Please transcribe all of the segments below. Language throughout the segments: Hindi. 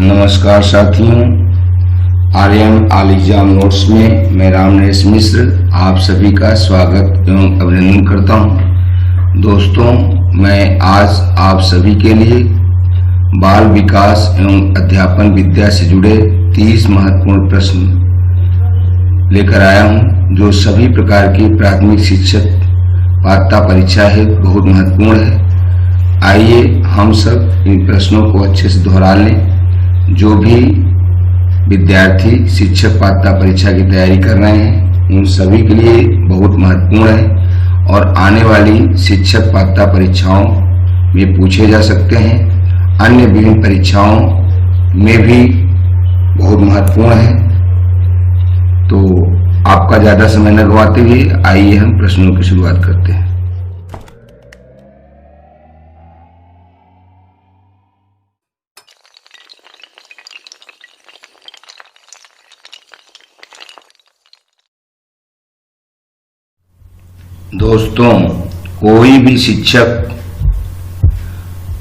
नमस्कार साथियों, आर्यन ऑल एग्जाम नोट्स में मैं राम नरेश मिश्र आप सभी का स्वागत एवं अभिनंदन करता हूं। दोस्तों, मैं आज आप सभी के लिए बाल विकास एवं अध्यापन विद्या से जुड़े 30 महत्वपूर्ण प्रश्न लेकर आया हूं, जो सभी प्रकार की प्राथमिक शिक्षक पात्रता परीक्षा है बहुत महत्वपूर्ण है। आइए हम सब इन प्रश्नों को अच्छे से दोहरा लें। जो भी विद्यार्थी शिक्षक पात्रता परीक्षा की तैयारी कर रहे हैं उन सभी के लिए बहुत महत्वपूर्ण है और आने वाली शिक्षक पात्रता परीक्षाओं में पूछे जा सकते हैं। अन्य विभिन्न परीक्षाओं में भी बहुत महत्वपूर्ण है। तो आपका ज्यादा समय न गवाते हुए आइए हम प्रश्नों की शुरुआत करते हैं। दोस्तों, कोई भी शिक्षक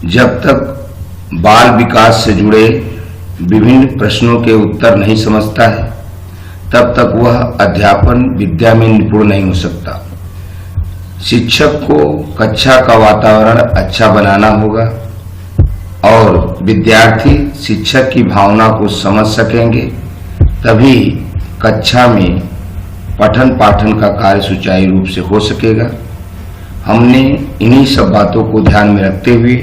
जब तक बाल विकास से जुड़े विभिन्न प्रश्नों के उत्तर नहीं समझता है तब तक वह अध्यापन विद्या में निपुण नहीं हो सकता। शिक्षक को कक्षा का वातावरण अच्छा बनाना होगा और विद्यार्थी शिक्षक की भावना को समझ सकेंगे, तभी कक्षा में पठन पाठन का कार्य सुचारू रूप से हो सकेगा। हमने इन्हीं सब बातों को ध्यान में रखते हुए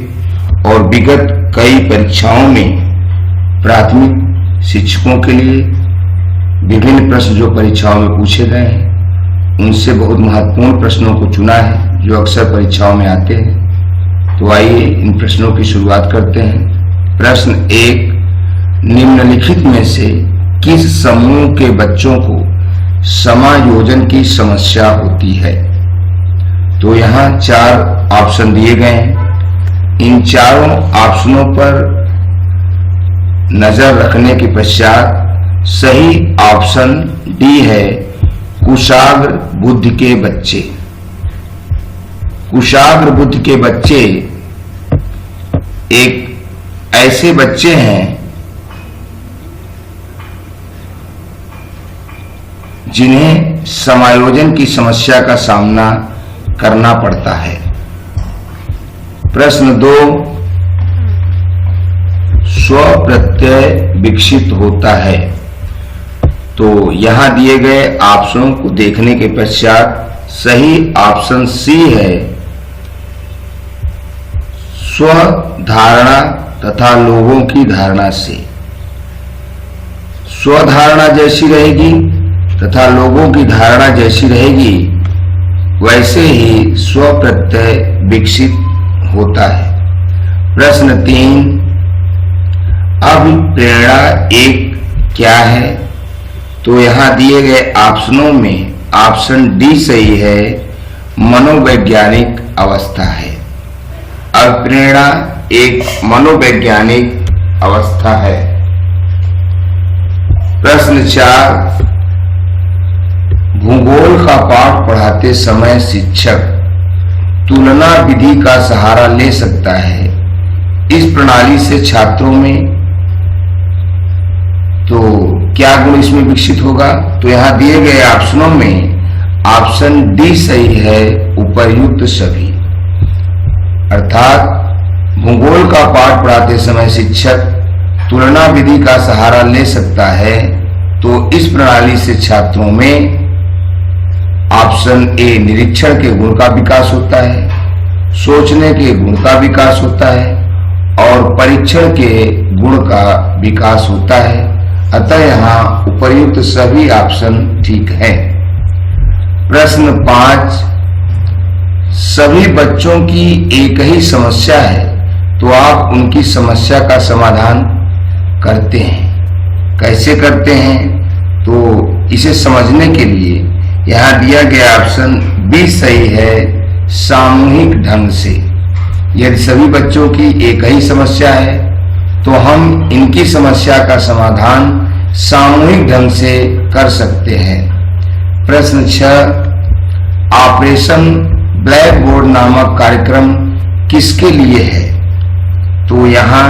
और विगत कई परीक्षाओं में प्राथमिक शिक्षकों के लिए विभिन्न प्रश्न जो परीक्षाओं में पूछे गए हैं उनसे बहुत महत्वपूर्ण प्रश्नों को चुना है जो अक्सर परीक्षाओं में आते हैं। तो आइए इन प्रश्नों की शुरुआत करते हैं। प्रश्न 1, निम्नलिखित में से किस समूह के बच्चों को समायोजन की समस्या होती है? तो यहाँ 4 ऑप्शन दिए गए हैं। इन चारों ऑप्शनों पर नजर रखने के पश्चात सही ऑप्शन डी है, कुशाग्र बुद्धि के बच्चे। कुशाग्र बुद्धि के बच्चे एक ऐसे बच्चे हैं जिन्हें समायोजन की समस्या का सामना करना पड़ता है। प्रश्न 2, स्व प्रत्यय विकसित होता है। तो यहां दिए गए ऑप्शनों को देखने के पश्चात सही ऑप्शन सी है, स्व धारणा तथा लोगों की धारणा से। स्व धारणा जैसी रहेगी तथा लोगों की धारणा जैसी रहेगी वैसे ही स्व प्रत्यय विकसित होता है। प्रश्न 3, अभिप्रेरणा एक क्या है? तो यहां दिए गए ऑप्शनों में ऑप्शन डी सही है, मनोवैज्ञानिक अवस्था है। अभिप्रेरणा एक मनोवैज्ञानिक अवस्था है। प्रश्न 4, भूगोल का पाठ पढ़ाते समय शिक्षक तुलना विधि का सहारा ले सकता है। इस प्रणाली से छात्रों में तो क्या गुण इसमें विकसित होगा? तो यहां दिए गए ऑप्शनों में ऑप्शन डी सही है, उपर्युक्त सभी। अर्थात भूगोल का पाठ पढ़ाते समय शिक्षक तुलना विधि का सहारा ले सकता है। तो इस प्रणाली से छात्रों में ऑप्शन ए निरीक्षण के गुण का विकास होता है, सोचने के गुण का विकास होता है और परीक्षण के गुण का विकास होता है। अतः यहाँ उपर्युक्त सभी ऑप्शन ठीक हैं। प्रश्न 5, सभी बच्चों की एक ही समस्या है तो आप उनकी समस्या का समाधान करते हैं। कैसे करते हैं? तो इसे समझने के लिए यहाँ दिया गया ऑप्शन बी सही है, सामूहिक ढंग से। यदि सभी बच्चों की एक ही समस्या है तो हम इनकी समस्या का समाधान सामूहिक ढंग से कर सकते हैं। प्रश्न 6, ऑपरेशन ब्लैक बोर्ड नामक कार्यक्रम किसके लिए है? तो यहाँ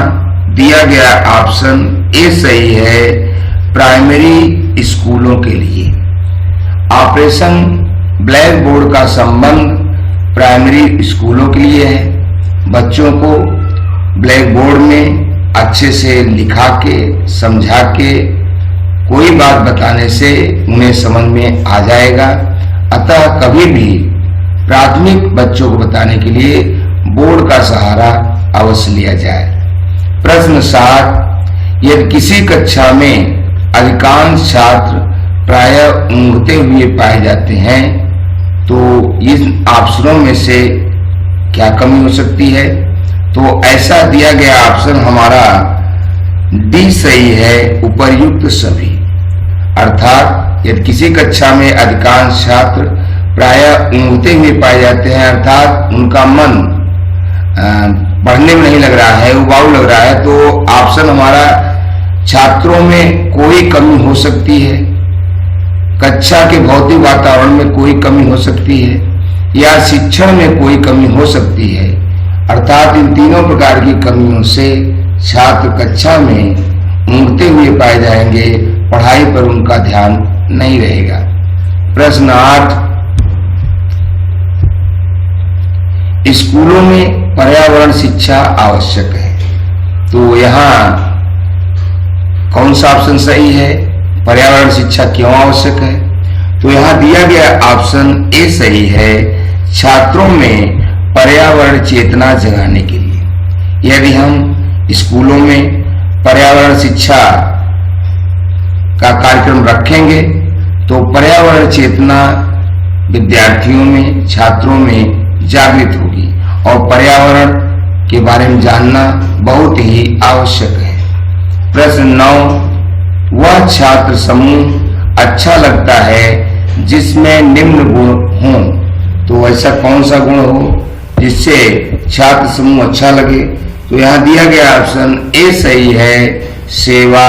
दिया गया ऑप्शन ए सही है प्राइमरी स्कूलों के लिए। ऑपरेशन ब्लैक बोर्ड का संबंध प्राइमरी स्कूलों के लिए है। बच्चों को ब्लैक बोर्ड में अच्छे से लिखा के समझा के कोई बात बताने से उन्हें समझ में आ जाएगा। अतः कभी भी प्राथमिक बच्चों को बताने के लिए बोर्ड का सहारा अवश्य लिया जाए। प्रश्न 7, यदि किसी कक्षा में अधिकांश छात्र प्रायः ऊँघते हुए पाए जाते हैं तो इन ऑप्शनों में से क्या कमी हो सकती है? तो ऐसा दिया गया ऑप्शन हमारा डी सही है, उपर्युक्त सभी। अर्थात यदि किसी कक्षा में अधिकांश छात्र प्रायः ऊँघते हुए पाए जाते हैं, अर्थात उनका मन पढ़ने में नहीं लग रहा है, उबाऊ लग रहा है, तो ऑप्शन हमारा छात्रों में कोई कमी हो सकती है, कक्षा के भौतिक वातावरण में कोई कमी हो सकती है, या शिक्षण में कोई कमी हो सकती है। अर्थात इन तीनों प्रकार की कमियों से छात्र कक्षा में ऊँघते हुए पाए जाएंगे, पढ़ाई पर उनका ध्यान नहीं रहेगा। प्रश्न 8, स्कूलों में पर्यावरण शिक्षा आवश्यक है। तो यहाँ कौन सा ऑप्शन सही है? पर्यावरण शिक्षा क्यों आवश्यक है? तो यहाँ दिया गया ऑप्शन ए सही है, छात्रों में पर्यावरण चेतना जगाने के लिए। यदि हम स्कूलों में पर्यावरण शिक्षा का कार्यक्रम रखेंगे तो पर्यावरण चेतना विद्यार्थियों में, छात्रों में जागृत होगी और पर्यावरण के बारे में जानना बहुत ही आवश्यक है। प्रश्न 9, वह छात्र समूह अच्छा लगता है जिसमें निम्न गुण हों। तो ऐसा कौन सा गुण हो जिससे छात्र समूह अच्छा लगे? तो यहाँ दिया गया ऑप्शन ए सही है, सेवा,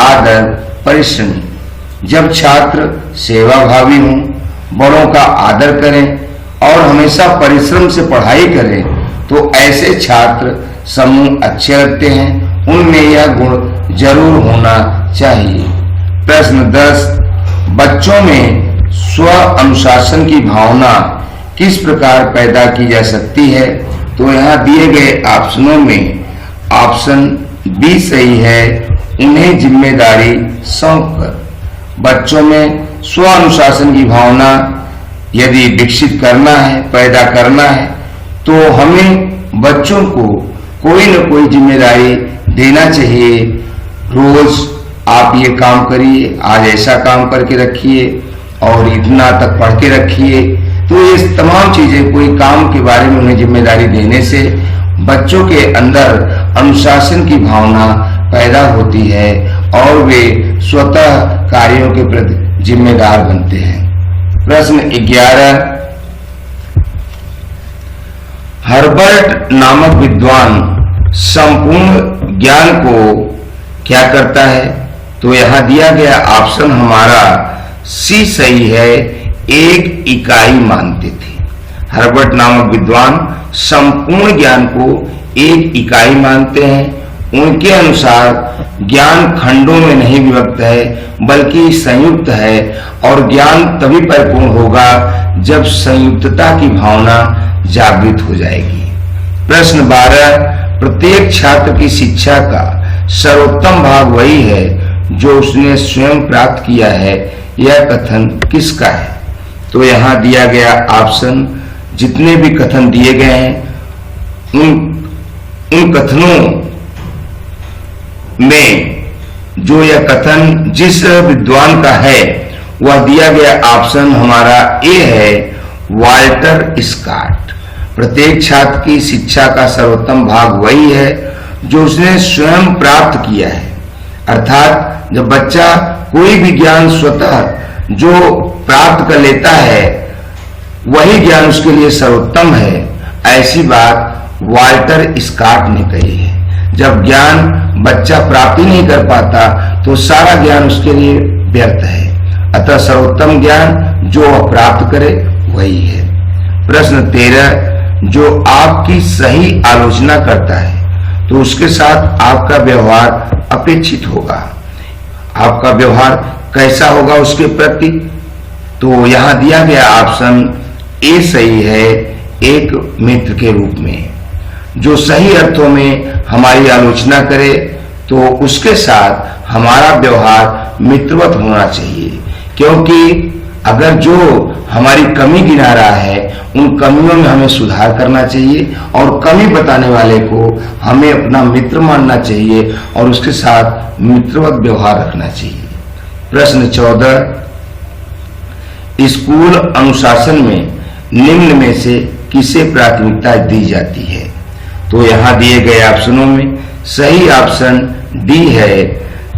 आदर, परिश्रम। जब छात्र सेवाभावी हों, बड़ों का आदर करें और हमेशा परिश्रम से पढ़ाई करें तो ऐसे छात्र समूह अच्छे लगते हैं, उनमें यह गुण जरूर होना चाहिए। प्रश्न 10, बच्चों में स्व अनुशासन की भावना किस प्रकार पैदा की जा सकती है? तो यहाँ दिए गए ऑप्शनों में ऑप्शन बी सही है, उन्हें जिम्मेदारी सौंपकर। बच्चों में स्व अनुशासन की भावना यदि विकसित करना है, पैदा करना है, तो हमें बच्चों को कोई न कोई जिम्मेदारी देना चाहिए। रोज आप ये काम करिए, आज ऐसा काम करके रखिए और इतना तक पढ़ के रखिए। तो ये तमाम चीजें, कोई काम के बारे में उन्हें जिम्मेदारी देने से बच्चों के अंदर अनुशासन की भावना पैदा होती है और वे स्वतः कार्यों के प्रति जिम्मेदार बनते हैं। प्रश्न 11, हर्बर्ट नामक विद्वान संपूर्ण ज्ञान को क्या करता है? तो यहाँ दिया गया ऑप्शन हमारा सी सही है, एक इकाई मानते थे। हर्बर्ट नामक विद्वान संपूर्ण ज्ञान को एक इकाई मानते हैं। उनके अनुसार ज्ञान खंडों में नहीं विभक्त है बल्कि संयुक्त है और ज्ञान तभी परिपूर्ण होगा जब संयुक्तता की भावना जागृत हो जाएगी। प्रश्न 12, प्रत्येक छात्र की शिक्षा का सर्वोत्तम भाग वही है जो उसने स्वयं प्राप्त किया है, यह कथन किसका है? तो यहाँ दिया गया ऑप्शन, जितने भी कथन दिए गए हैं उन कथनों में जो यह कथन जिस विद्वान का है वह दिया गया ऑप्शन हमारा ए है, वाल्टर स्कॉट। प्रत्येक छात्र की शिक्षा का सर्वोत्तम भाग वही है जो उसने स्वयं प्राप्त किया है। अर्थात जब बच्चा कोई भी ज्ञान स्वतः जो प्राप्त कर लेता है वही ज्ञान उसके लिए सर्वोत्तम है, ऐसी बात वाल्टर स्कॉट ने कही है। जब ज्ञान बच्चा प्राप्ति नहीं कर पाता तो सारा ज्ञान उसके लिए व्यर्थ है। अतः सर्वोत्तम ज्ञान जो वह प्राप्त करे वही है। प्रश्न 13, जो आपकी सही आलोचना करता है तो उसके साथ आपका व्यवहार अपेक्षित होगा। आपका व्यवहार कैसा होगा उसके प्रति? तो यहां दिया गया ऑप्शन ए सही है, एक मित्र के रूप में। जो सही अर्थों में हमारी आलोचना करे तो उसके साथ हमारा व्यवहार मित्रवत होना चाहिए, क्योंकि अगर जो हमारी कमी गिना रहा है उन कमियों में हमें सुधार करना चाहिए और कमी बताने वाले को हमें अपना मित्र मानना चाहिए और उसके साथ मित्रवत व्यवहार रखना चाहिए। प्रश्न 14, स्कूल अनुशासन में निम्न में से किसे प्राथमिकता दी जाती है? तो यहां दिए गए ऑप्शनों में सही ऑप्शन डी है,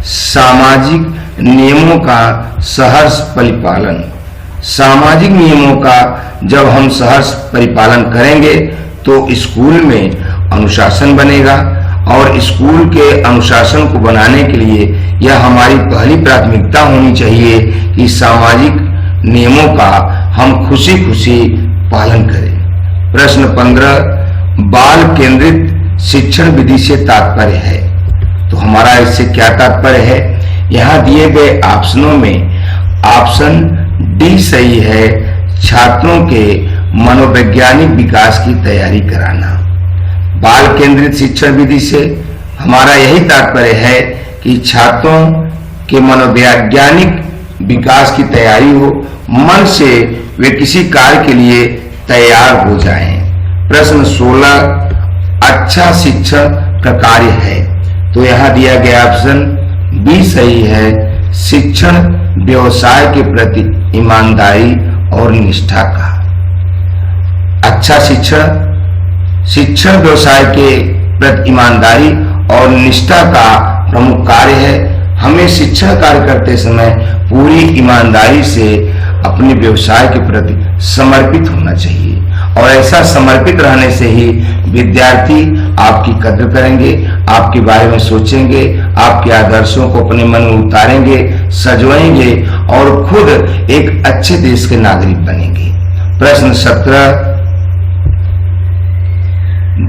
सामाजिक नियमों का सहर्ष परिपालन। सामाजिक नियमों का जब हम सहर्ष परिपालन करेंगे तो स्कूल में अनुशासन बनेगा और स्कूल के अनुशासन को बनाने के लिए यह हमारी पहली प्राथमिकता होनी चाहिए कि सामाजिक नियमों का हम खुशी खुशी पालन करें। प्रश्न 15, बाल केंद्रित शिक्षण विधि से तात्पर्य है। तो हमारा इससे क्या तात्पर्य है? यहां दिए गए ऑप्शनों में ऑप्शन डी सही है, छात्रों के मनोवैज्ञानिक विकास की तैयारी कराना। बाल केंद्रित शिक्षण विधि से हमारा यही तात्पर्य है कि छात्रों के मनोवैज्ञानिक विकास की तैयारी हो, मन से वे किसी कार्य के लिए तैयार हो जाएं। प्रश्न 16, अच्छा शिक्षण प्रकार्य है। तो यहां दिया गया ऑप्शन बी सही है, शिक्षण व्यवसाय के प्रति ईमानदारी और निष्ठा का। अच्छा शिक्षण व्यवसाय के प्रति ईमानदारी और निष्ठा का प्रमुख कार्य है। हमें शिक्षण कार्य करते समय पूरी ईमानदारी से अपने व्यवसाय के प्रति समर्पित होना चाहिए और ऐसा समर्पित रहने से ही विद्यार्थी आपकी कद्र करेंगे, आपके बारे में सोचेंगे, आपके आदर्शों को अपने मन में उतारेंगे, सजवाएंगे और खुद एक अच्छे देश के नागरिक बनेंगे। प्रश्न 17,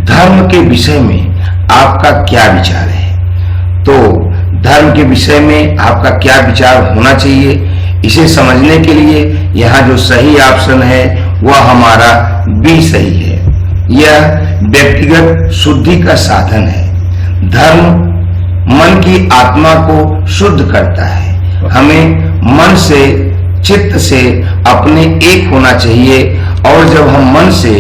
धर्म के विषय में आपका क्या विचार है? तो धर्म के विषय में आपका क्या विचार होना चाहिए, इसे समझने के लिए यहाँ जो सही ऑप्शन है वह हमारा बी सही है। यह व्यक्तिगत शुद्धि का साधन है। धर्म मन की आत्मा को शुद्ध करता है। हमें मन से, चित्त से अपने एक होना चाहिए और जब हम मन से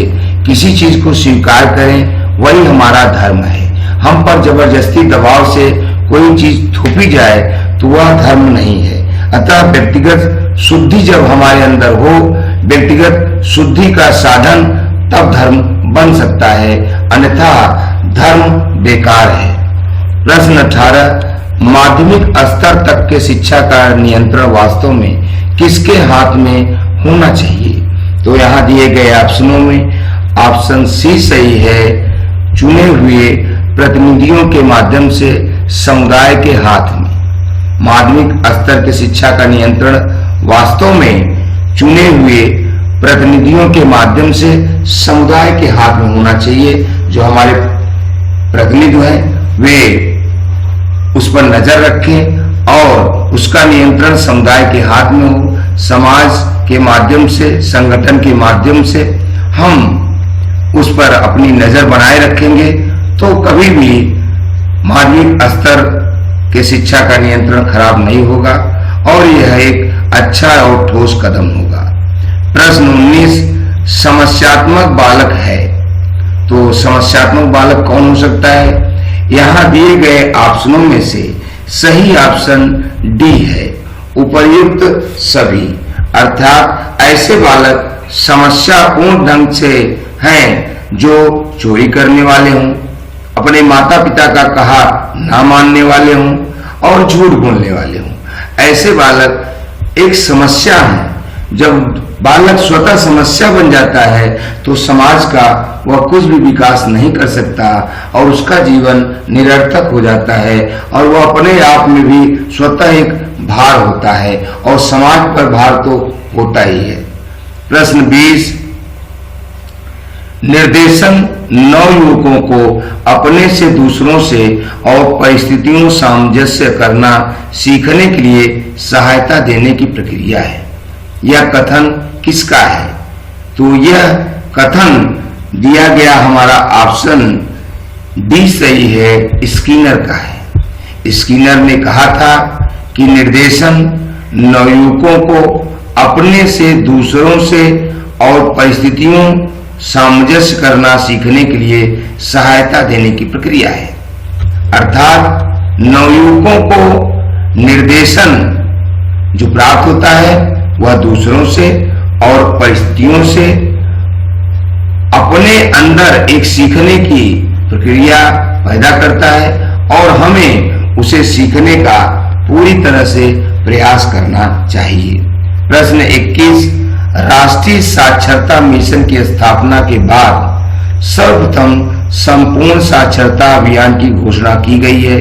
किसी चीज को स्वीकार करें वही हमारा धर्म है। हम पर जबरदस्ती दबाव से कोई चीज थोपी जाए तो वह धर्म नहीं है। अतः व्यक्तिगत शुद्धि जब हमारे अंदर हो, व्यक्तिगत शुद्धि का साधन, तब धर्म बन सकता है, अन्यथा धर्म बेकार है। प्रश्न 18, माध्यमिक स्तर तक के शिक्षा का नियंत्रण वास्तव में किसके हाथ में होना चाहिए? तो यहाँ दिए गए ऑप्शनों में ऑप्शन सी सही है, चुने हुए प्रतिनिधियों के माध्यम से समुदाय के हाथ में। माध्यमिक स्तर के शिक्षा का नियंत्रण वास्तव में चुने हुए प्रतिनिधियों के माध्यम से समुदाय के हाथ में होना चाहिए। जो हमारे प्रतिनिधि हैं वे उस पर नजर रखें और उसका नियंत्रण समुदाय के हाथ में हो। समाज के माध्यम से, संगठन के माध्यम से हम उस पर अपनी नजर बनाए रखेंगे तो कभी भी माध्यमिक स्तर के शिक्षा का नियंत्रण खराब नहीं होगा और यह एक अच्छा और ठोस कदम होगा। प्रश्न 19, समस्यात्मक बालक है। तो समस्यात्मक बालक कौन हो सकता है? यहाँ दिए गए ऑप्शनों में से सही ऑप्शन डी है, उपर्युक्त सभी। अर्थात ऐसे बालक समस्यापूर्ण ढंग से हैं जो चोरी करने वाले हों, अपने माता पिता का कहा ना मानने वाले हों और झूठ बोलने वाले हों। ऐसे बालक एक समस्या है। जब बालक स्वतः समस्या बन जाता है तो समाज का वह कुछ भी विकास नहीं कर सकता और उसका जीवन निरर्थक हो जाता है और वह अपने आप में भी स्वतः एक भार होता है और समाज पर भार तो होता ही है। प्रश्न 20, निर्देशन नवयुवकों को अपने से, दूसरों से और परिस्थितियों सामंजस्य करना सीखने के लिए सहायता देने की प्रक्रिया है। यह कथन किसका है? तो यह कथन दिया गया हमारा ऑप्शन डी सही है, स्किनर का है। स्किनर ने कहा था कि निर्देशन नवयुवकों को अपने से, दूसरों से और परिस्थितियों सामंजस्य करना सीखने के लिए सहायता देने की प्रक्रिया है। अर्थात नवयुवकों को निर्देशन जो प्राप्त होता है वह दूसरों से और परिस्थितियों से अपने अंदर एक सीखने की प्रक्रिया पैदा करता है और हमें उसे सीखने का पूरी तरह से प्रयास करना चाहिए। प्रश्न 21, राष्ट्रीय साक्षरता मिशन की स्थापना के बाद सर्वप्रथम संपूर्ण साक्षरता अभियान की घोषणा की गई है।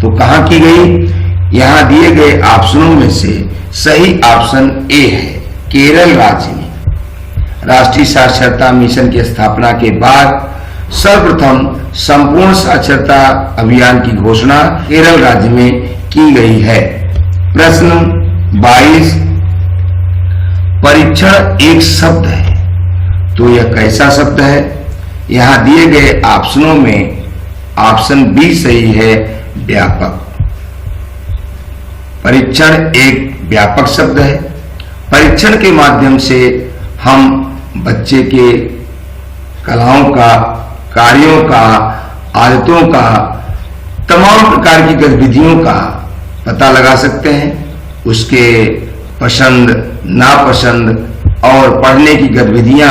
तो कहां की गई? यहां दिए गए ऑप्शनों में से सही ऑप्शन ए है, केरल राज्य में। राष्ट्रीय साक्षरता मिशन की स्थापना के बाद सर्वप्रथम संपूर्ण साक्षरता अभियान की घोषणा केरल राज्य में की गई है। प्रश्न 22, परीक्षण एक शब्द है, तो यह कैसा शब्द है? यहां दिए गए ऑप्शनों में ऑप्शन बी सही है, व्यापक। परीक्षण एक व्यापक शब्द है। परीक्षण के माध्यम से हम बच्चे के कलाओं का, कार्यों का, आदतों का, तमाम प्रकार की गतिविधियों का पता लगा सकते हैं। उसके पसंद, नापसंद और पढ़ने की गतिविधियां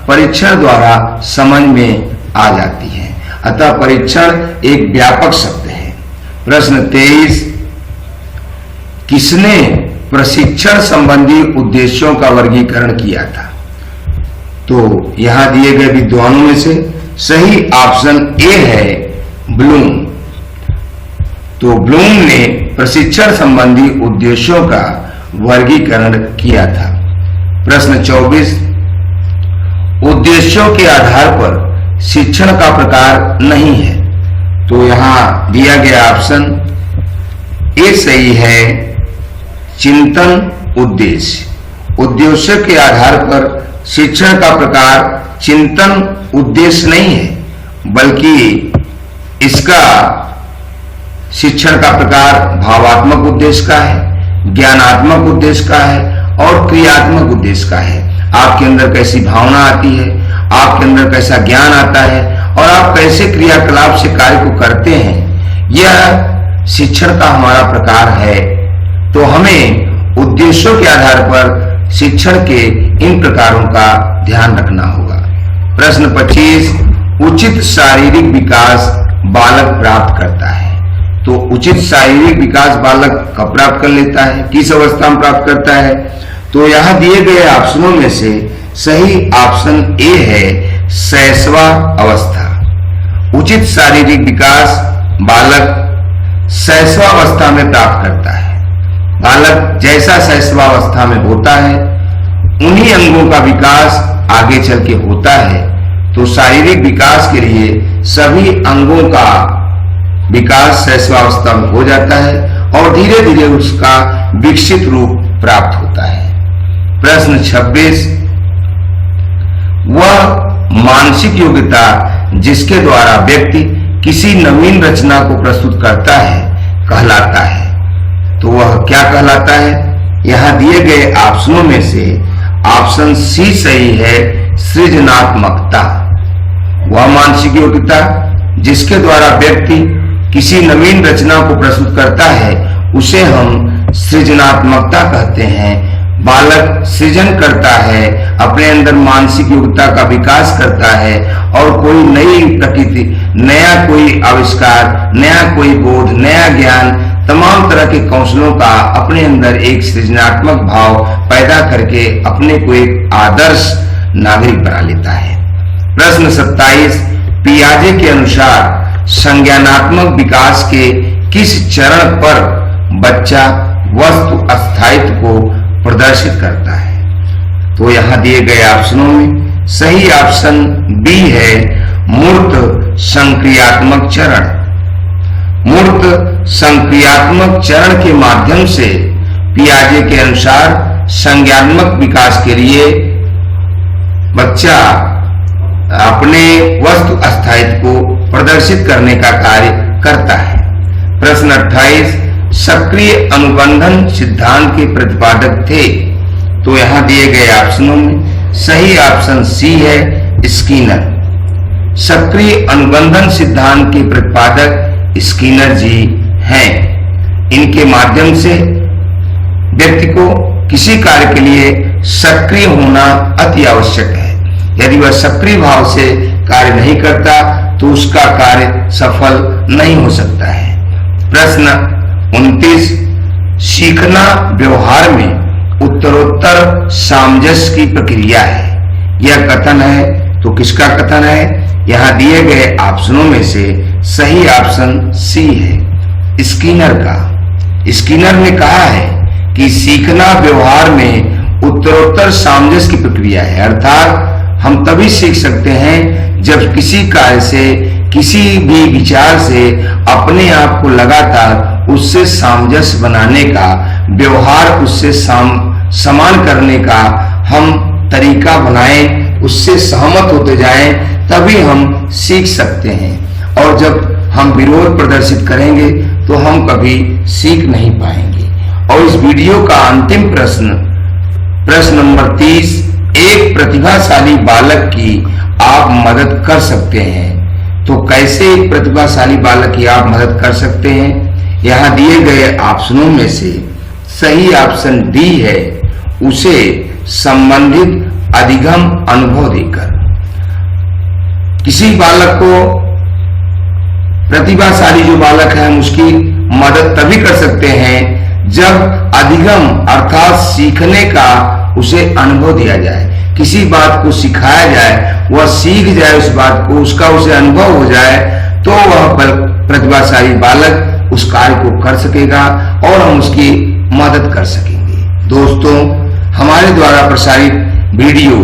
परीक्षण द्वारा समझ में आ जाती हैं। अतः परीक्षण एक व्यापक शब्द है। प्रश्न 23, किसने प्रशिक्षण संबंधी उद्देश्यों का वर्गीकरण किया था? तो यहां दिए गए विद्वानों में से सही ऑप्शन ए है, ब्लूम। तो ब्लूम ने प्रशिक्षण संबंधी उद्देश्यों का वर्गीकरण किया था। प्रश्न 24, उद्देश्यों के आधार पर शिक्षण का प्रकार नहीं है। तो यहां दिया गया ऑप्शन ए सही है, चिंतन उद्देश्य। उद्देश्य के आधार पर शिक्षण का प्रकार चिंतन उद्देश्य नहीं है, बल्कि इसका शिक्षण का प्रकार भावात्मक उद्देश्य का है, ज्ञानात्मक उद्देश्य का है और क्रियात्मक उद्देश्य का है। आपके अंदर कैसी भावना आती है, आपके अंदर कैसा ज्ञान आता है और आप कैसे क्रियाकलाप से कार्य को करते हैं, यह शिक्षण का हमारा प्रकार है। तो हमें उद्देश्यों के आधार पर शिक्षण के इन प्रकारों का ध्यान रखना होगा। प्रश्न 25, उचित शारीरिक विकास बालक प्राप्त करता है। तो उचित शारीरिक विकास बालक कब प्राप्त कर लेता है, किस अवस्था में प्राप्त करता है? तो यहां दिए गए ऑप्शनों में से सही ऑप्शन ए है, शैशवा अवस्था। उचित शारीरिक विकास बालक शैशवावस्था में प्राप्त करता है। बालक जैसा शैशवावस्था में होता है उन्हीं अंगों का विकास आगे चल के होता है। तो शारीरिक विकास के लिए सभी अंगों का विकास शैशवावस्था में हो जाता है और धीरे धीरे उसका विकसित रूप प्राप्त होता है। प्रश्न 26, वह मानसिक योग्यता जिसके द्वारा व्यक्ति किसी नवीन रचना को प्रस्तुत करता है कहलाता है। तो वह क्या कहलाता है? यहां दिए गए ऑप्शनों में से ऑप्शन सी सही है, सृजनात्मकता। वह मानसिक योग्यता जिसके द्वारा व्यक्ति किसी नवीन रचना को प्रस्तुत करता है उसे हम सृजनात्मकता कहते हैं। बालक सृजन करता है, अपने अंदर मानसिक योग्यता का विकास करता है और कोई नई प्रकृति, नया कोई आविष्कार, नया कोई बोध, नया ज्ञान, तमाम तरह के कौशलों का अपने अंदर एक सृजनात्मक भाव पैदा करके अपने को एक आदर्श नागरिक बना लेता है। प्रश्न 27, पियाजे के अनुसार संज्ञानात्मक विकास के किस चरण पर बच्चा वस्तु स्थायित्व को प्रदर्शित करता है? तो यहां दिए गए ऑप्शनों में सही ऑप्शन बी है मूर्त संक्रियात्मक चरण। मूर्त संक्रियात्मक चरण के माध्यम से पियाजे के अनुसार संज्ञानात्मक विकास के लिए बच्चा अपने वस्तु स्थायित्व को प्रदर्शित करने का कार्य करता है। प्रश्न 28, सक्रिय अनुबंधन सिद्धांत के प्रतिपादक थे। तो यहां दिए गए ऑप्शनों में सही ऑप्शन सी है स्किनर। सक्रिय अनुबंधन सिद्धांत के प्रतिपादक स्किनर जी हैं। इनके माध्यम से व्यक्ति को किसी कार्य के लिए सक्रिय होना अति आवश्यक है। यदि वह सक्रिय भाव से कार्य नहीं करता तो उसका कार्य सफल नहीं हो सकता है। प्रश्न 29, सीखना व्यवहार में उत्तरोत्तर सामंजस्य की प्रक्रिया है। यह कथन है तो किसका कथन है? यहां दिए गए ऑप्शनों में से सही ऑप्शन सी है स्किनर का। स्किनर ने कहा है कि सीखना व्यवहार में उत्तरोत्तर सामंजस्य की प्रक्रिया है, अर्थात हम तभी सीख सकते हैं जब किसी कार्य से, किसी भी विचार से अपने आप को लगातार उससे सामंजस्य बनाने का, व्यवहार उससे समान करने का हम तरीका बनाएं, उससे सहमत होते जाएं, तभी हम सीख सकते हैं। और जब हम विरोध प्रदर्शित करेंगे तो हम कभी सीख नहीं पाएंगे। और इस वीडियो का अंतिम प्रश्न नंबर 30, एक प्रतिभाशाली बालक की आप मदद कर सकते हैं। तो कैसे एक प्रतिभाशाली बालक की आप मदद कर सकते हैं? यहां दिए गए ऑप्शनों में से सही ऑप्शन डी है उसे संबंधित अधिगम अनुभव देकर। किसी बालक को, प्रतिभाशाली जो बालक है, हम उसकी मदद तभी कर सकते हैं जब अधिगम अर्थात सीखने का उसे अनुभव दिया जाए। किसी बात को सिखाया जाए, वह सीख जाए उस बात को, उसका उसे अनुभव हो जाए, तो वह प्रतिभाशाली बालक उस कार्य को कर सकेगा और हम उसकी मदद कर सकेंगे। दोस्तों, हमारे द्वारा प्रसारित वीडियो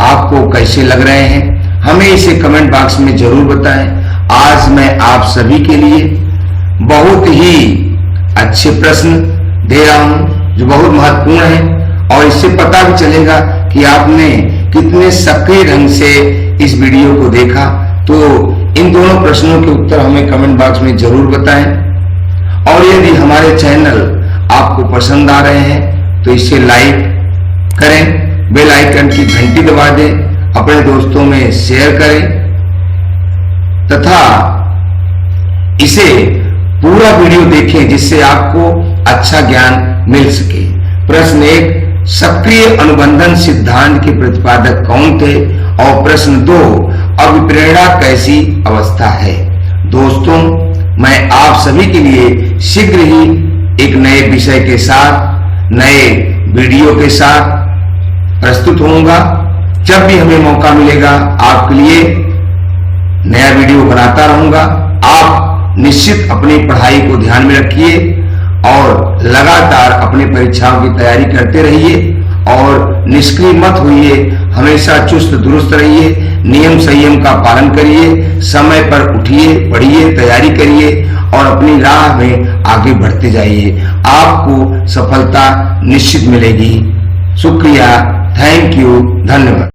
आपको कैसे लग रहे हैं, हमें इसे कमेंट बॉक्स में जरूर बताएं। आज मैं आप सभी के लिए बहुत ही अच्छे प्रश्न दे रहा हूं जो बहुत महत्वपूर्ण है, और इससे पता भी चलेगा कि आपने कितने सक्रिय ढंग से इस वीडियो को देखा। तो इन दोनों प्रश्नों के उत्तर हमें कमेंट बॉक्स में जरूर बताएं। और यदि हमारे चैनल आपको पसंद आ रहे हैं तो इसे लाइक करें, बेल आइकन की घंटी दबा दें, अपने दोस्तों में शेयर करें तथा इसे पूरा वीडियो देखें जिससे आपको अच्छा ज्ञान मिल सके। प्रश्न 1, सक्रिय अनुबंधन सिद्धांत के प्रतिपादक कौन थे? और प्रश्न 2, अभिप्रेरणा कैसी अवस्था है? दोस्तों, मैं आप सभी के लिए शीघ्र ही एक नए विषय के साथ, नए वीडियो के साथ प्रस्तुत होऊंगा। जब भी हमें मौका मिलेगा आपके लिए नया वीडियो बनाता रहूंगा। आप निश्चित अपनी पढ़ाई को ध्यान में रखिए और लगातार अपनी परीक्षाओं की तैयारी करते रहिए और निष्क्रिय मत होइए, हमेशा चुस्त दुरुस्त रहिए, नियम संयम का पालन करिए, समय पर उठिए, पढ़िए, तैयारी करिए और अपनी राह में आगे बढ़ते जाइए। आपको सफलता निश्चित मिलेगी। शुक्रिया, थैंक यू, धन्यवाद।